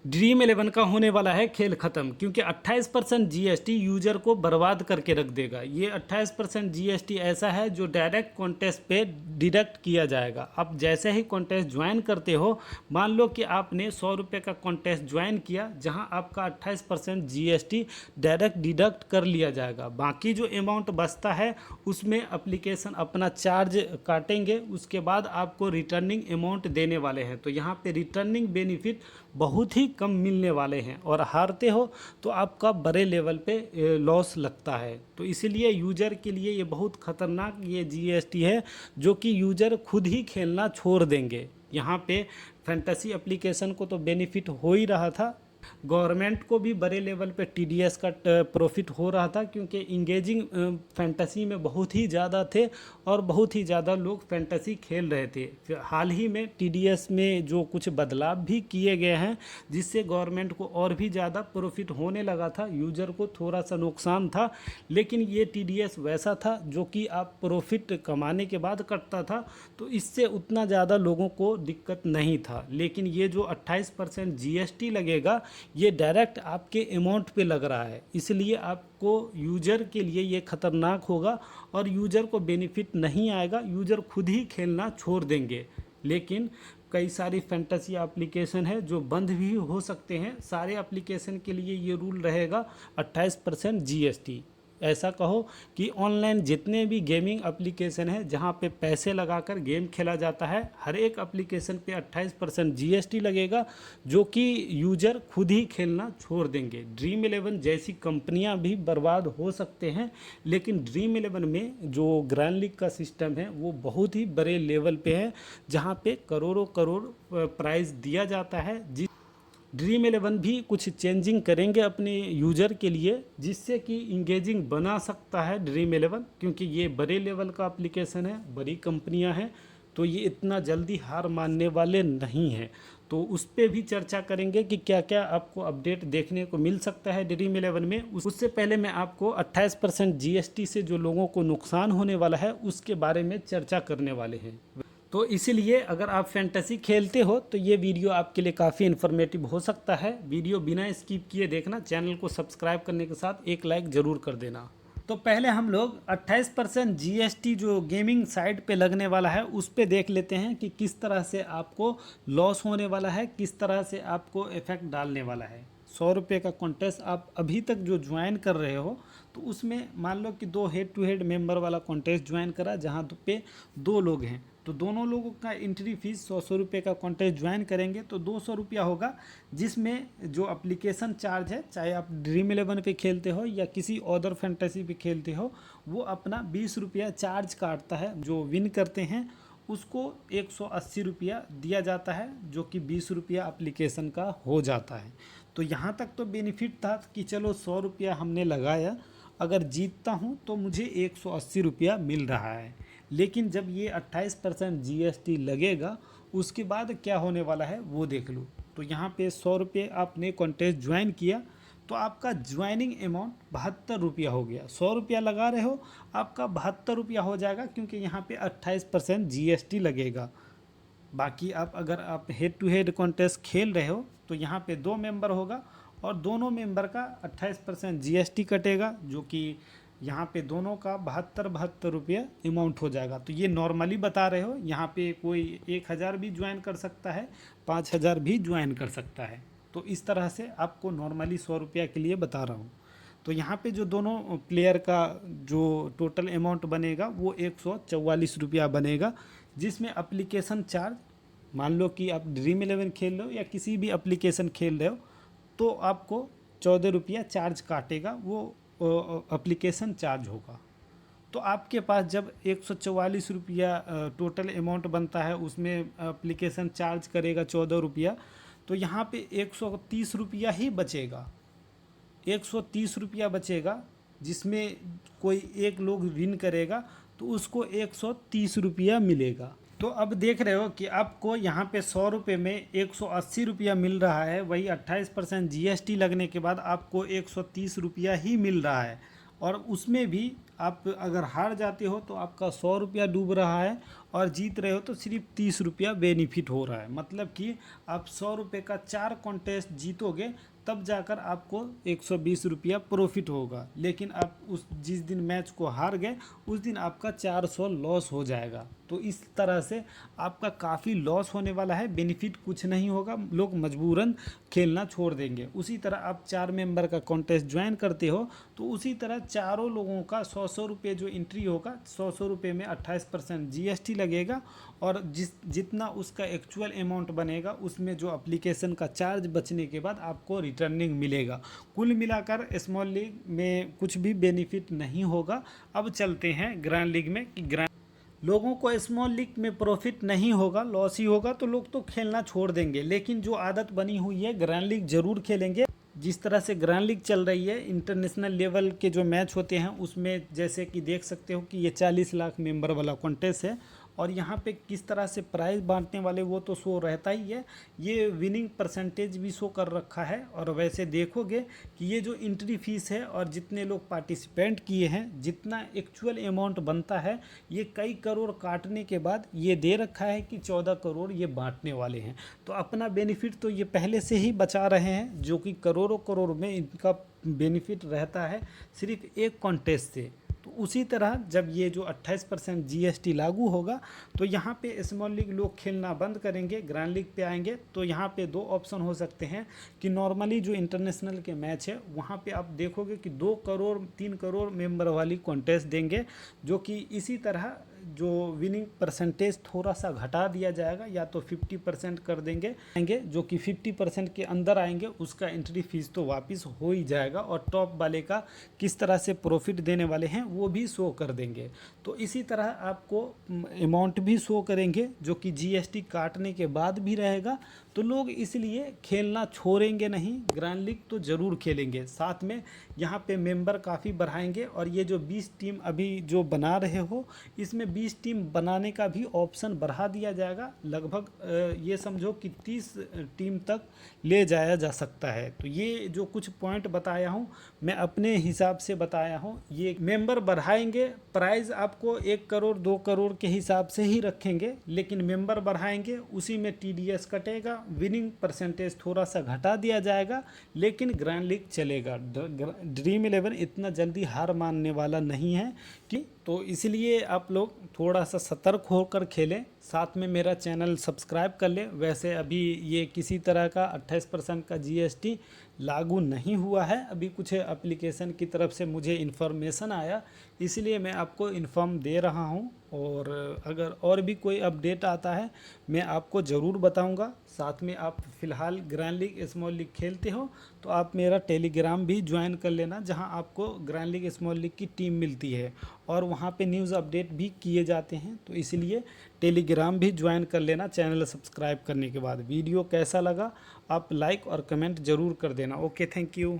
Dream 11 का होने वाला है खेल ख़त्म, क्योंकि 28% जीएसटी यूजर को बर्बाद करके रख देगा। ये 28% जीएसटी ऐसा है जो डायरेक्ट कॉन्टेस्ट पे डिडक्ट किया जाएगा। अब जैसे ही कॉन्टेस्ट ज्वाइन करते हो, मान लो कि आपने 100 रुपये का कॉन्टेस्ट ज्वाइन किया, जहां आपका 28% जीएसटी डायरेक्ट डिडक्ट कर लिया जाएगा। बाकी जो अमाउंट बचता है उसमें एप्लीकेशन अपना चार्ज काटेंगे, उसके बाद आपको रिटर्निंग अमाउंट देने वाले हैं। तो यहाँ पे रिटर्निंग बेनिफिट बहुत ही कम मिलने वाले हैं, और हारते हो तो आपका बड़े लेवल पे लॉस लगता है। तो इसीलिए यूज़र के लिए ये बहुत ख़तरनाक ये जीएसटी है, जो कि यूज़र खुद ही खेलना छोड़ देंगे। यहाँ पे फैंटेसी एप्लीकेशन को तो बेनिफिट हो ही रहा था, गवर्नमेंट को भी बड़े लेवल पे टीडीएस का प्रॉफिट हो रहा था, क्योंकि इंगेजिंग फैंटेसी में बहुत ही ज़्यादा थे और बहुत ही ज़्यादा लोग फैंटेसी खेल रहे थे। फिर हाल ही में टीडीएस में जो कुछ बदलाव भी किए गए हैं, जिससे गवर्नमेंट को और भी ज़्यादा प्रॉफिट होने लगा था, यूज़र को थोड़ा सा नुकसान था। लेकिन ये टीडीएस वैसा था जो कि आप प्रॉफिट कमाने के बाद कटता था, तो इससे उतना ज़्यादा लोगों को दिक्कत नहीं था। लेकिन ये जो 28% जीएसटी लगेगा, ये डायरेक्ट आपके अमाउंट पे लग रहा है, इसलिए आपको यूज़र के लिए ये ख़तरनाक होगा और यूज़र को बेनिफिट नहीं आएगा। यूज़र खुद ही खेलना छोड़ देंगे। लेकिन कई सारी फैंटेसी एप्लीकेशन है जो बंद भी हो सकते हैं। सारे एप्लीकेशन के लिए ये रूल रहेगा 28% जीएसटी। ऐसा कहो कि ऑनलाइन जितने भी गेमिंग एप्लीकेशन है जहां पे पैसे लगाकर गेम खेला जाता है, हर एक एप्लीकेशन पे 28% जीएसटी लगेगा, जो कि यूज़र खुद ही खेलना छोड़ देंगे। ड्रीम 11 जैसी कंपनियां भी बर्बाद हो सकते हैं, लेकिन ड्रीम 11 में जो ग्रैंड लीग का सिस्टम है वो बहुत ही बड़े लेवल पे है, जहां पे करोड़ों करोड़ प्राइज़ दिया जाता है। ड्रीम 11 भी कुछ चेंजिंग करेंगे अपने यूज़र के लिए, जिससे कि इंगेजिंग बना सकता है ड्रीम 11, क्योंकि ये बड़े लेवल का एप्लीकेशन है, बड़ी कंपनियां हैं, तो ये इतना जल्दी हार मानने वाले नहीं हैं। तो उस पर भी चर्चा करेंगे कि क्या क्या आपको अपडेट देखने को मिल सकता है ड्रीम 11 में। उससे पहले मैं आपको 28% जीएसटी से जो लोगों को नुकसान होने वाला है उसके बारे में चर्चा करने वाले हैं। तो इसीलिए अगर आप फैंटेसी खेलते हो तो ये वीडियो आपके लिए काफ़ी इन्फॉर्मेटिव हो सकता है। वीडियो बिना स्किप किए देखना, चैनल को सब्सक्राइब करने के साथ एक लाइक ज़रूर कर देना। तो पहले हम लोग 28% जीएसटी जो गेमिंग साइट पे लगने वाला है उस पे देख लेते हैं कि किस तरह से आपको लॉस होने वाला है, किस तरह से आपको इफेक्ट डालने वाला है। 100 रुपये का कॉन्टेस्ट आप अभी तक जो ज्वाइन कर रहे हो, तो उसमें मान लो कि 2 हेड टू हेड मेंबर वाला कॉन्टेस्ट ज्वाइन करा, जहाँ पे 2 लोग हैं, तो दोनों लोगों का एंट्री फीस 100 रुपये का कॉन्टेस्ट ज्वाइन करेंगे तो 200 रुपया होगा, जिसमें जो एप्लीकेशन चार्ज है, चाहे आप ड्रीम 11 पे खेलते हो या किसी अदर फैंटेसी पे खेलते हो, वो अपना 20 रुपया चार्ज काटता है। जो विन करते हैं उसको 180 रुपया दिया जाता है, जो कि 20 रुपया एप्लीकेशन का हो जाता है। तो यहाँ तक तो बेनिफिट था कि चलो 100 रुपया हमने लगाया, अगर जीतता हूँ तो मुझे 180 रुपया मिल रहा है। लेकिन जब ये 28% जीएसटी लगेगा, उसके बाद क्या होने वाला है वो देख लो। तो यहाँ पे 100 रुपये आपने कॉन्टेस्ट ज्वाइन किया, तो आपका ज्वाइनिंग अमाउंट 72 रुपया हो गया। 100 रुपया लगा रहे हो, आपका 72 रुपया हो जाएगा, क्योंकि यहाँ पे 28% जीएसटी लगेगा। बाकी अगर आप हेड टू हेड कॉन्टेस्ट खेल रहे हो तो यहाँ पे 2 मेंबर होगा और दोनों मेंबर का 28% जीएसटी कटेगा, जो कि यहाँ पे दोनों का 72 रुपये अमाउंट हो जाएगा। तो ये नॉर्मली बता रहे हो, यहाँ पे कोई 1000 भी ज्वाइन कर सकता है, 5000 भी ज्वाइन कर सकता है। तो इस तरह से आपको नॉर्मली 100 रुपया के लिए बता रहा हूँ। तो यहाँ पे जो दोनों प्लेयर का जो टोटल अमाउंट बनेगा वो 144 रुपया बनेगा, जिसमें एप्लीकेशन चार्ज, मान लो कि आप ड्रीम 11 खेल रहे हो या किसी भी एप्लीकेशन खेल रहे हो, तो आपको 14 रुपया चार्ज काटेगा, वो एप्लीकेशन चार्ज होगा। तो आपके पास जब 144 रुपया टोटल अमाउंट बनता है, उसमें एप्लीकेशन चार्ज करेगा 14 रुपया, तो यहाँ पे 130 रुपया ही बचेगा। 130 रुपया बचेगा, जिसमें कोई एक लोग विन करेगा तो उसको 130 रुपया मिलेगा। तो अब देख रहे हो कि आपको यहाँ पे 100 रुपये में 180 रुपया मिल रहा है, वही 28% जीएसटी लगने के बाद आपको 130 रुपया ही मिल रहा है। और उसमें भी आप अगर हार जाते हो तो आपका 100 रुपया डूब रहा है और जीत रहे हो तो सिर्फ 30 रुपया बेनिफिट हो रहा है। मतलब कि आप 100 रुपये का 4 कॉन्टेस्ट जीतोगे तब जाकर आपको 120 रुपया प्रॉफिट होगा। लेकिन आप उस जिस दिन मैच को हार गए उस दिन आपका 400 लॉस हो जाएगा। तो इस तरह से आपका काफ़ी लॉस होने वाला है, बेनिफिट कुछ नहीं होगा, लोग मजबूरन खेलना छोड़ देंगे। उसी तरह आप 4 मेंबर का कॉन्टेस्ट ज्वाइन करते हो तो उसी तरह चारों लोगों का 100 रुपये जो एंट्री होगा, 100 रुपये में 28% GST लगेगा और जितना उसका एक्चुअल अमाउंट बनेगा उसमें जो एप्लीकेशन का चार्ज बचने के बाद आपको रिटर्निंग मिलेगा। कुल मिलाकर स्मॉल लीग में कुछ भी बेनिफिट नहीं होगा। अब चलते हैं ग्रैंड लीग में कि लोगों को स्मॉल लीग में प्रॉफिट नहीं होगा, लॉस ही होगा, तो लोग तो खेलना छोड़ देंगे। लेकिन जो आदत बनी हुई है ग्रैंड लीग जरूर खेलेंगे। जिस तरह से ग्रैंड लीग चल रही है, इंटरनेशनल लेवल के जो मैच होते हैं उसमें जैसे कि देख सकते हो कि ये 40 लाख मेंबर वाला कॉन्टेस्ट है और यहाँ पे किस तरह से प्राइज़ बांटने वाले वो तो शो रहता ही है, ये विनिंग परसेंटेज भी शो कर रखा है। और वैसे देखोगे कि ये जो एंट्री फीस है और जितने लोग पार्टिसिपेंट किए हैं, जितना एक्चुअल अमाउंट बनता है, ये कई करोड़ काटने के बाद ये दे रखा है कि 14 करोड़ ये बांटने वाले हैं। तो अपना बेनिफिट तो ये पहले से ही बचा रहे हैं, जो कि करोड़ों करोड़ में इनका बेनिफिट रहता है सिर्फ एक कॉन्टेस्ट से। तो उसी तरह जब ये जो 28% GST लागू होगा तो यहाँ पे स्मॉल लीग लोग खेलना बंद करेंगे, ग्रैंड लीग पे आएंगे। तो यहाँ पे 2 ऑप्शन हो सकते हैं कि नॉर्मली जो इंटरनेशनल के मैच है वहाँ पे आप देखोगे कि 2 करोड़ 3 करोड़ मेंबर वाली कॉन्टेस्ट देंगे, जो कि इसी तरह जो विनिंग परसेंटेज थोड़ा सा घटा दिया जाएगा, या तो 50% कर देंगे, जो कि 50% के अंदर आएंगे उसका एंट्री फीस तो वापस हो ही जाएगा और टॉप वाले का किस तरह से प्रॉफिट देने वाले हैं वो भी शो कर देंगे। तो इसी तरह आपको अमाउंट भी शो करेंगे जो कि GST काटने के बाद भी रहेगा। तो लोग इसलिए खेलना छोड़ेंगे नहीं, ग्रैंड लीग तो ज़रूर खेलेंगे। साथ में यहाँ पे मेंबर काफ़ी बढ़ाएंगे और ये जो 20 टीम अभी जो बना रहे हो इसमें 20 टीम बनाने का भी ऑप्शन बढ़ा दिया जाएगा। लगभग ये समझो कि 30 टीम तक ले जाया जा सकता है। तो ये जो कुछ पॉइंट बताया हूँ मैं अपने हिसाब से बताया हूँ। ये मेंबर बढ़ाएंगे, प्राइस आपको 1 करोड़ 2 करोड़ के हिसाब से ही रखेंगे, लेकिन मेंबर बढ़ाएंगे उसी में TDS कटेगा, विनिंग परसेंटेज थोड़ा सा घटा दिया जाएगा, लेकिन ग्रैंड लीग चलेगा। ड्रीम 11 इतना जल्दी हार मानने वाला नहीं है कि, तो इसलिए आप लोग थोड़ा सा सतर्क होकर खेलें। साथ में मेरा चैनल सब्सक्राइब कर लें। वैसे अभी ये किसी तरह का 28% का GST लागू नहीं हुआ है, अभी कुछ एप्लीकेशन की तरफ से मुझे इन्फॉर्मेशन आया, इसलिए मैं आपको इन्फॉर्म दे रहा हूं। और अगर और भी कोई अपडेट आता है मैं आपको ज़रूर बताऊंगा। साथ में आप फ़िलहाल ग्रैंड लीग स्मॉल लीग खेलते हो तो आप मेरा टेलीग्राम भी ज्वाइन कर लेना, जहां आपको ग्रैंड लीग स्मॉल लीग की टीम मिलती है और वहां पे न्यूज़ अपडेट भी किए जाते हैं। तो इसलिए टेलीग्राम भी ज्वाइन कर लेना चैनल सब्सक्राइब करने के बाद। वीडियो कैसा लगा आप लाइक और कमेंट ज़रूर कर देना। Okay, thank you.